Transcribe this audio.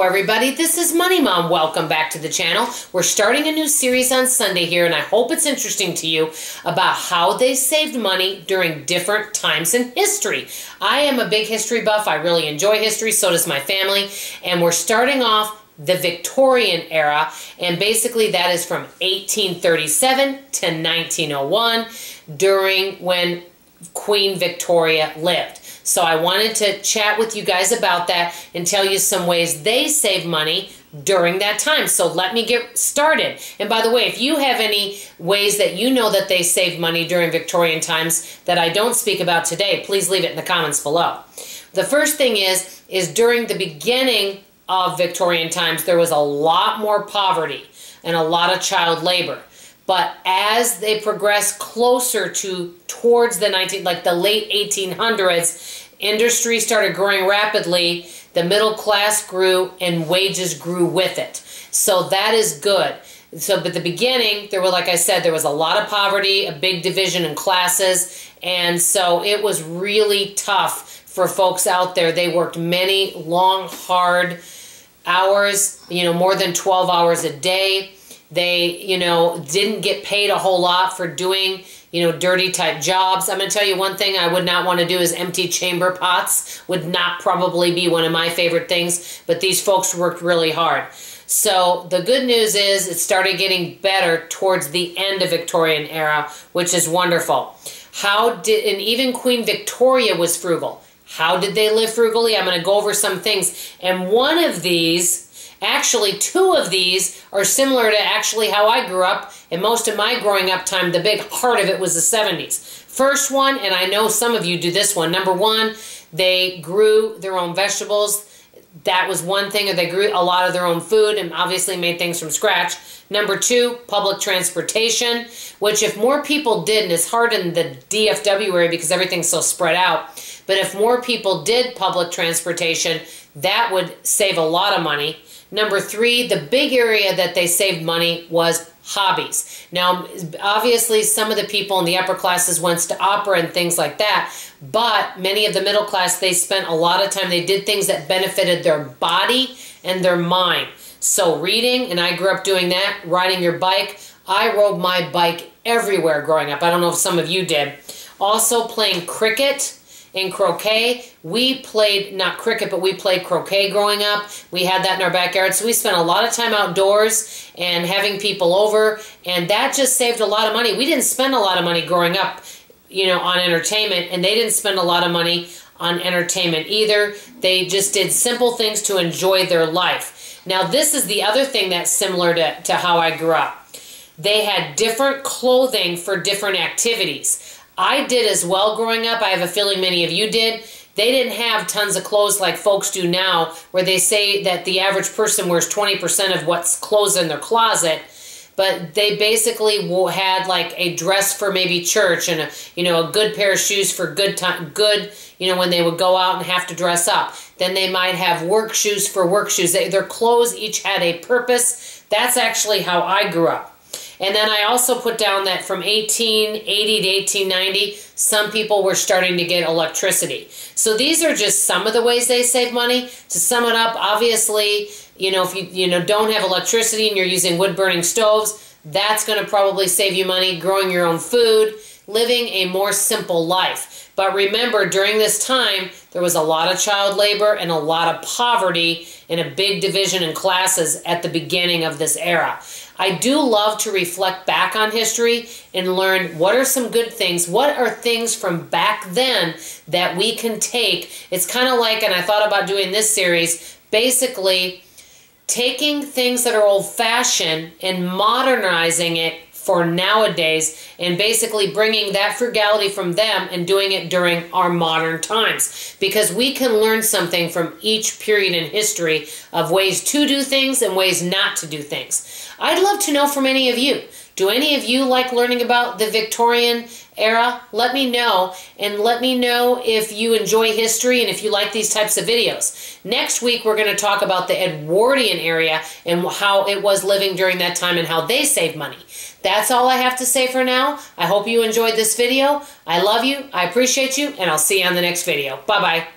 everybody, this is Money Mom. Welcome back to the channel. We're starting a new series on Sunday here, and I hope it's interesting to you about how they saved money during different times in history. I am a big history buff. I really enjoy history, so does my family, and we're starting off the Victorian era, and basically that is from 1837 to 1901, during when Queen Victoria lived. So I wanted to chat with you guys about that and tell you some ways they save money during that time. So let me get started. And by the way, if you have any ways that you know that they saved money during Victorian times that I don't speak about today, please leave it in the comments below. The first thing is during the beginning of Victorian times, there was a lot more poverty and a lot of child labor. But as they progressed closer towards the late 1800s, industry started growing rapidly, the middle class grew, and wages grew with it. So that is good. So, but the beginning, there were, like I said, there was a lot of poverty, a big division in classes, and so it was really tough for folks out there. They worked many long, hard hours, more than 12 hours a day. They, didn't get paid a whole lot for doing, dirty type jobs. I'm going to tell you one thing I would not want to do is empty chamber pots. Would not probably be one of my favorite things, but these folks worked really hard. So the good news is it started getting better towards the end of Victorian era, which is wonderful. And even Queen Victoria was frugal. How did they live frugally? I'm going to go over some things. And one of these, actually, two of these are similar to actually how I grew up, and most of my growing up time, the big heart of it was the 70s. First one, and I know some of you do this one. Number one, they grew their own vegetables. That was one thing, or they grew a lot of their own food and obviously made things from scratch. Number two, public transportation, which if more people did, and it's hard in the DFW area because everything's so spread out, but if more people did public transportation, that would save a lot of money. Number three, the big area that they saved money was hobbies. Now, obviously, some of the people in the upper classes went to opera and things like that, but many of the middle class, they spent a lot of time, they did things that benefited their body and their mind. So reading, and I grew up doing that, riding your bike. I rode my bike everywhere growing up. I don't know if some of you did. Also playing cricket and croquet. We played, not cricket, but we played croquet growing up. We had that in our backyard. So we spent a lot of time outdoors and having people over, and that just saved a lot of money. We didn't spend a lot of money growing up, on entertainment, and they didn't spend a lot of money on entertainment either. They just did simple things to enjoy their life. Now, this is the other thing that's similar to how I grew up. They had different clothing for different activities. I did as well growing up. I have a feeling many of you did. They didn't have tons of clothes like folks do now, where they say that the average person wears 20% of what's clothes in their closet. But they basically had like a dress for maybe church and a good pair of shoes for good time, when they would go out and have to dress up. Then they might have work shoes for work shoes. Their clothes each had a purpose. That's actually how I grew up. And then I also put down that from 1880 to 1890, some people were starting to get electricity. So these are just some of the ways they save money. To sum it up, obviously, if you don't have electricity and you're using wood-burning stoves, that's going to probably save you money. Growing your own food, living a more simple life. But remember, during this time, there was a lot of child labor and a lot of poverty and a big division in classes at the beginning of this era. I do love to reflect back on history and learn what are some good things, what are things from back then that we can take. It's kind of like, and I thought about doing this series, basically taking things that are old-fashioned and modernizing it for nowadays, and basically bringing that frugality from them and doing it during our modern times. Because we can learn something from each period in history of ways to do things and ways not to do things. I'd love to know from any of you. Do any of you like learning about the Victorian era? Let me know, and let me know if you enjoy history and if you like these types of videos. Next week, we're going to talk about the Edwardian era and how it was living during that time and how they saved money. That's all I have to say for now. I hope you enjoyed this video. I love you, I appreciate you, and I'll see you on the next video. Bye-bye.